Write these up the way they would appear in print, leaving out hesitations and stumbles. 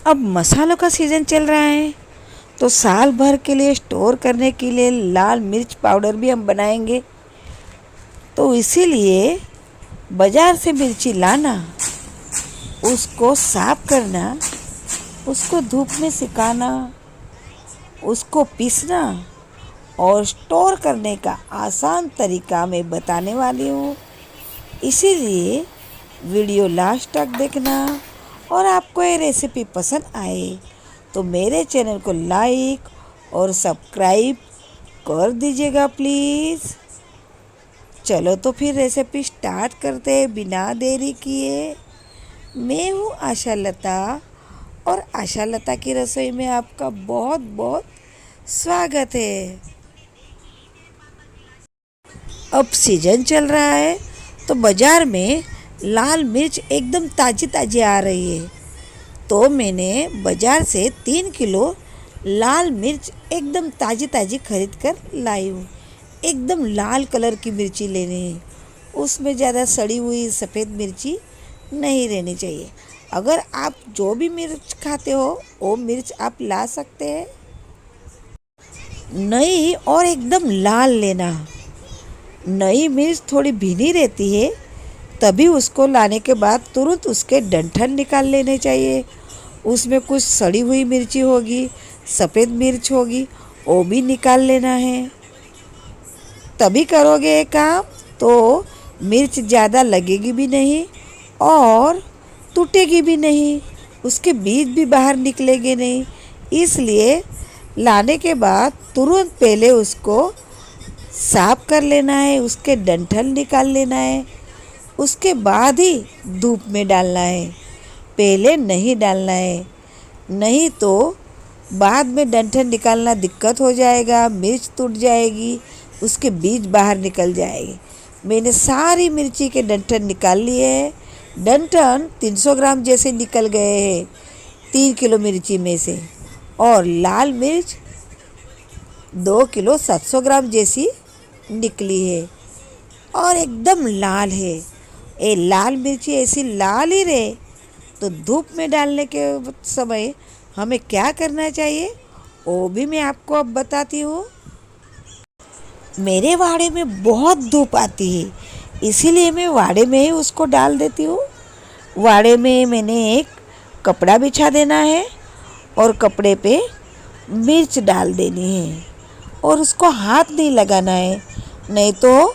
अब मसालों का सीज़न चल रहा है, तो साल भर के लिए स्टोर करने के लिए लाल मिर्च पाउडर भी हम बनाएंगे। तो इसीलिए बाज़ार से मिर्ची लाना, उसको साफ करना, उसको धूप में सुखाना, उसको पीसना और स्टोर करने का आसान तरीका मैं बताने वाली हूँ। इसीलिए वीडियो लास्ट तक देखना। और आपको ये रेसिपी पसंद आए तो मेरे चैनल को लाइक और सब्सक्राइब कर दीजिएगा प्लीज़। चलो तो फिर रेसिपी स्टार्ट करते हैं बिना देरी किए। मैं हूँ आशा लता और आशा लता की रसोई में आपका बहुत बहुत स्वागत है। अब सीजन चल रहा है तो बाज़ार में लाल मिर्च एकदम ताज़ी ताज़ी आ रही है। तो मैंने बाज़ार से 3 किलो लाल मिर्च एकदम ताज़ी ताज़ी खरीद कर लाई हूँ। एकदम लाल कलर की मिर्ची लेनी है, उसमें ज़्यादा सड़ी हुई सफ़ेद मिर्ची नहीं रहनी चाहिए। अगर आप जो भी मिर्च खाते हो वो मिर्च आप ला सकते हैं। नई और एकदम लाल लेना। नई मिर्च थोड़ी भीनी रहती है, तभी उसको लाने के बाद तुरंत उसके डंठल निकाल लेने चाहिए। उसमें कुछ सड़ी हुई मिर्ची होगी, सफ़ेद मिर्च होगी, वो भी निकाल लेना है। तभी करोगे ये काम तो मिर्च ज़्यादा लगेगी भी नहीं और टूटेगी भी नहीं, उसके बीज भी बाहर निकलेंगे नहीं। इसलिए लाने के बाद तुरंत पहले उसको साफ कर लेना है, उसके डंठल निकाल लेना है, उसके बाद ही धूप में डालना है। पहले नहीं डालना है, नहीं तो बाद में डंठल निकालना दिक्कत हो जाएगा, मिर्च टूट जाएगी, उसके बीज बाहर निकल जाएंगे। मैंने सारी मिर्ची के डंठल निकाल लिए हैं। डंठल 300 ग्राम जैसे निकल गए हैं 3 किलो मिर्ची में से। और लाल मिर्च 2 किलो 700 ग्राम जैसी निकली है और एकदम लाल है। ये लाल मिर्ची ऐसी लाल ही रहे तो धूप में डालने के समय हमें क्या करना चाहिए वो भी मैं आपको अब बताती हूँ। मेरे वाड़े में बहुत धूप आती है, इसीलिए मैं वाड़े में ही उसको डाल देती हूँ। वाड़े में मैंने एक कपड़ा बिछा देना है और कपड़े पे मिर्च डाल देनी है और उसको हाथ नहीं लगाना है, नहीं तो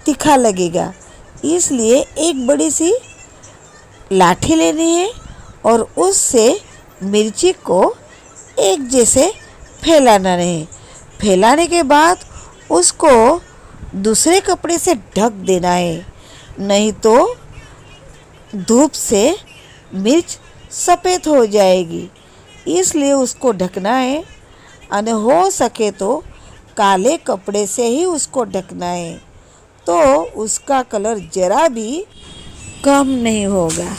तीखा लगेगा। इसलिए एक बड़ी सी लाठी लेनी है और उससे मिर्ची को एक जैसे फैलाना है। फैलाने के बाद उसको दूसरे कपड़े से ढक देना है, नहीं तो धूप से मिर्च सफ़ेद हो जाएगी। इसलिए उसको ढकना है और हो सके तो काले कपड़े से ही उसको ढकना है, तो उसका कलर ज़रा भी कम नहीं होगा।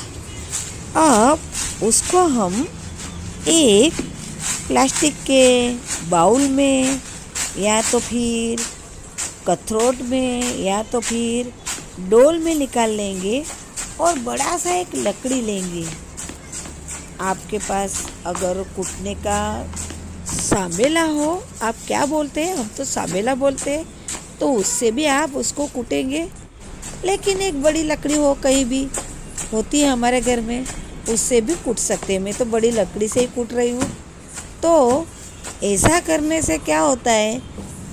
अब उसको हम एक प्लास्टिक के बाउल में या तो फिर कथरोट में या तो फिर डोल में निकाल लेंगे और बड़ा सा एक लकड़ी लेंगे। आपके पास अगर कूटने का सामेला हो, आप क्या बोलते हैं, हम तो सामेला बोलते हैं, तो उससे भी आप उसको कूटेंगे। लेकिन एक बड़ी लकड़ी हो, कहीं भी होती है हमारे घर में, उससे भी कूट सकते हैं। मैं तो बड़ी लकड़ी से ही कूट रही हूँ। तो ऐसा करने से क्या होता है,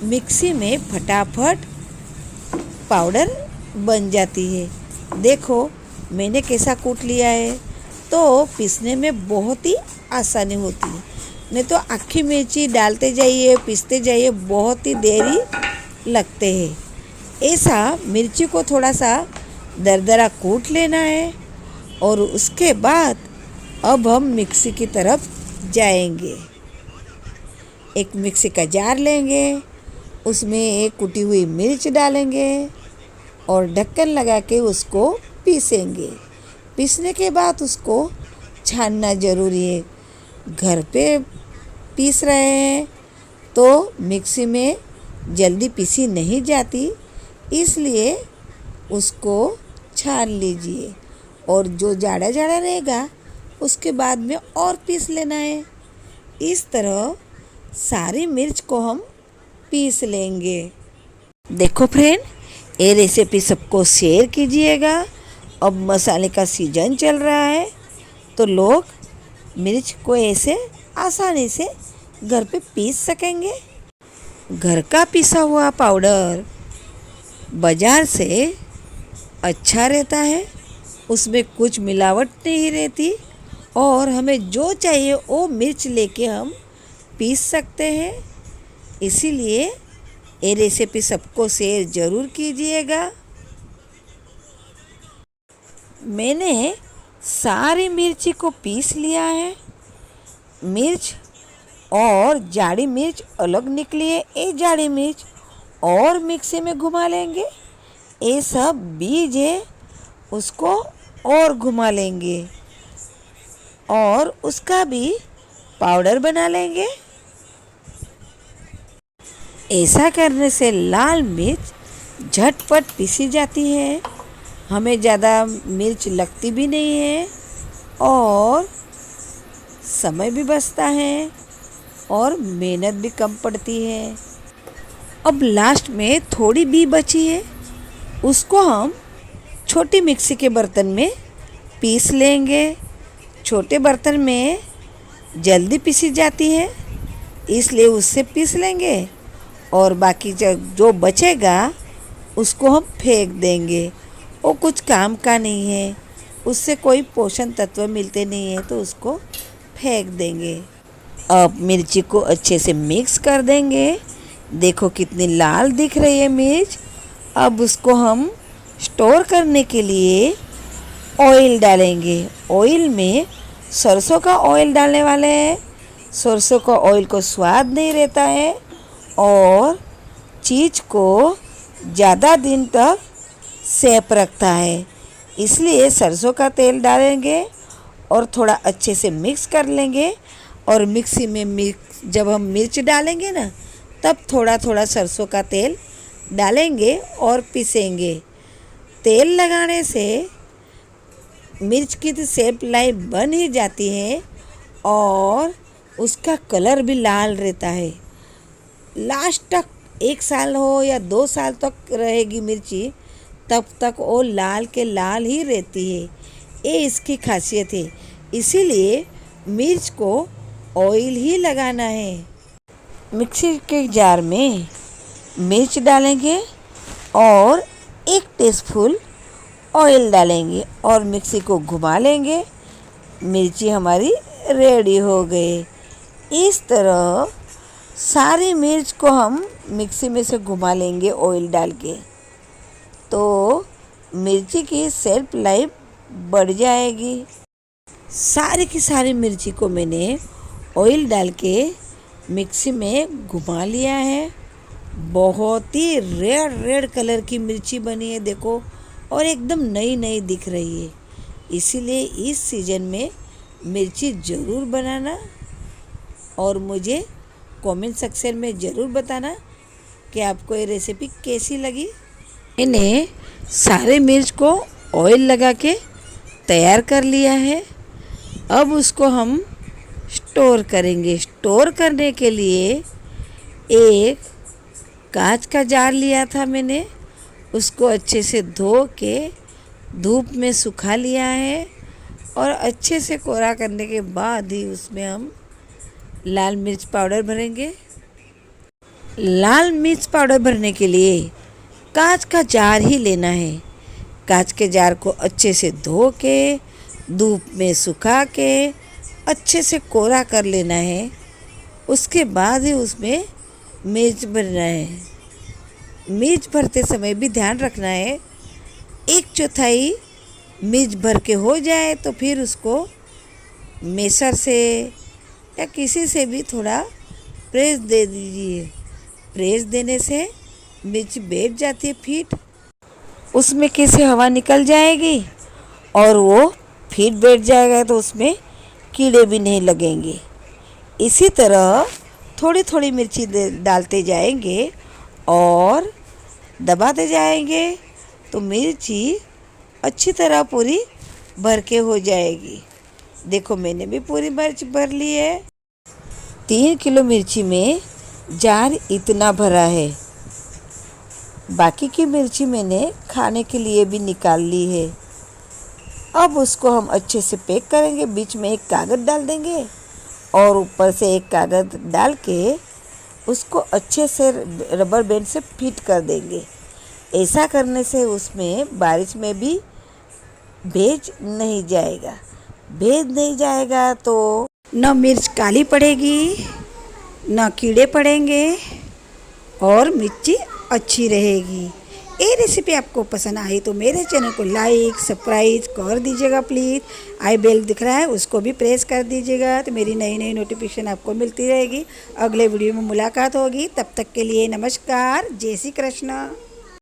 मिक्सी में फटाफट पाउडर बन जाती है। देखो मैंने कैसा कूट लिया है, तो पीसने में बहुत ही आसानी होती है। नहीं तो आखी मिर्ची डालते जाइए, पीसते जाइए, बहुत ही देरी लगते हैं। ऐसा मिर्ची को थोड़ा सा दरदरा कूट लेना है और उसके बाद अब हम मिक्सी की तरफ जाएंगे। एक मिक्सी का जार लेंगे, उसमें एक कुटी हुई मिर्च डालेंगे और ढक्कन लगा के उसको पीसेंगे। पीसने के बाद उसको छानना ज़रूरी है। घर पे पीस रहे हैं तो मिक्सी में जल्दी पीसी नहीं जाती, इसलिए उसको छान लीजिए और जो जाड़ा जाड़ा रहेगा उसके बाद में और पीस लेना है। इस तरह सारी मिर्च को हम पीस लेंगे। देखो फ्रेंड, ये रेसिपी सबको शेयर कीजिएगा। अब मसाले का सीजन चल रहा है तो लोग मिर्च को ऐसे आसानी से घर पे पीस सकेंगे। घर का पिसा हुआ पाउडर बाज़ार से अच्छा रहता है, उसमें कुछ मिलावट नहीं रहती और हमें जो चाहिए वो मिर्च लेके हम पीस सकते हैं। इसीलिए ये रेसिपी सबको शेयर ज़रूर कीजिएगा। मैंने सारी मिर्ची को पीस लिया है। मिर्च और जाड़ी मिर्च अलग निकली है। ये जाड़ी मिर्च और मिक्सी में घुमा लेंगे। ये सब बीज है, उसको और घुमा लेंगे और उसका भी पाउडर बना लेंगे। ऐसा करने से लाल मिर्च झटपट पीसी जाती है, हमें ज़्यादा मिर्च लगती भी नहीं है और समय भी बचता है और मेहनत भी कम पड़ती है। अब लास्ट में थोड़ी भी बची है, उसको हम छोटी मिक्सी के बर्तन में पीस लेंगे। छोटे बर्तन में जल्दी पीसी जाती है, इसलिए उससे पीस लेंगे और बाकी जो बचेगा उसको हम फेंक देंगे। वो कुछ काम का नहीं है, उससे कोई पोषण तत्व मिलते नहीं है, तो उसको फेंक देंगे। अब मिर्ची को अच्छे से मिक्स कर देंगे। देखो कितनी लाल दिख रही है मिर्च। अब उसको हम स्टोर करने के लिए ऑयल डालेंगे। ऑयल में सरसों का ऑयल डालने वाले हैं। सरसों का ऑयल को स्वाद नहीं रहता है और चीज़ को ज़्यादा दिन तक सेफ रखता है, इसलिए सरसों का तेल डालेंगे और थोड़ा अच्छे से मिक्स कर लेंगे। और मिक्सी में जब हम मिर्च डालेंगे ना, तब थोड़ा थोड़ा सरसों का तेल डालेंगे और पीसेंगे। तेल लगाने से मिर्च की तो सेप लाई बन ही जाती है और उसका कलर भी लाल रहता है। लास्ट तक 1 साल हो या 2 साल तक रहेगी मिर्ची, तब तक वो लाल के लाल ही रहती है। ये इसकी खासियत है, इसीलिए मिर्च को ऑयल ही लगाना है। मिक्सी के जार में मिर्च डालेंगे और 1 टीस्पून ऑयल डालेंगे और मिक्सी को घुमा लेंगे। मिर्ची हमारी रेडी हो गई। इस तरह सारी मिर्च को हम मिक्सी में से घुमा लेंगे ऑयल डाल के, तो मिर्ची की शेल्फ लाइफ बढ़ जाएगी। सारी की सारी मिर्ची को मैंने ऑयल डाल के मिक्सी में घुमा लिया है। बहुत ही रेड कलर की मिर्ची बनी है देखो, और एकदम नई नई दिख रही है। इसीलिए इस सीज़न में मिर्ची ज़रूर बनाना और मुझे कमेंट सेक्शन में ज़रूर बताना कि आपको ये रेसिपी कैसी लगी। मैंने सारे मिर्च को ऑयल लगा के तैयार कर लिया है। अब उसको हम स्टोर करेंगे। स्टोर करने के लिए एक कांच का जार लिया था मैंने, उसको अच्छे से धो के धूप में सुखा लिया है और अच्छे से कोरा करने के बाद ही उसमें हम लाल मिर्च पाउडर भरेंगे। लाल मिर्च पाउडर भरने के लिए कांच का जार ही लेना है। कांच के जार को अच्छे से धो के धूप में सुखा के अच्छे से कोरा कर लेना है। उसके बाद ही उसमें मिर्च भरना है। मिर्च भरते समय भी ध्यान रखना है 1/4 मिर्च भर के हो जाए तो फिर उसको मेसर से या किसी से भी थोड़ा प्रेस दे दीजिए। प्रेस देने से मिर्च बैठ जाती है फिट, उसमें कैसे हवा निकल जाएगी और वो फिट बैठ जाएगा, तो उसमें कीड़े भी नहीं लगेंगे। इसी तरह थोड़ी थोड़ी मिर्ची डालते जाएंगे और दबाते जाएंगे तो मिर्ची अच्छी तरह पूरी भर के हो जाएगी। देखो मैंने भी पूरी मिर्च भर ली है। 3 किलो मिर्ची में जार इतना भरा है। बाकी की मिर्ची मैंने खाने के लिए भी निकाल ली है। अब उसको हम अच्छे से पैक करेंगे। बीच में एक कागज़ डाल देंगे और ऊपर से एक कागज़ डाल के उसको अच्छे से रबर बैंड से फिट कर देंगे। ऐसा करने से उसमें बारिश में भी भेज नहीं जाएगा। भेज नहीं जाएगा तो न मिर्च काली पड़ेगी, न कीड़े पड़ेंगे और मिर्ची अच्छी रहेगी। ये रेसिपी आपको पसंद आई तो मेरे चैनल को लाइक सब्सक्राइब कर दीजिएगा प्लीज़। आई बेल दिख रहा है उसको भी प्रेस कर दीजिएगा तो मेरी नई नई नोटिफिकेशन आपको मिलती रहेगी। अगले वीडियो में मुलाकात होगी, तब तक के लिए नमस्कार, जय श्री कृष्ण।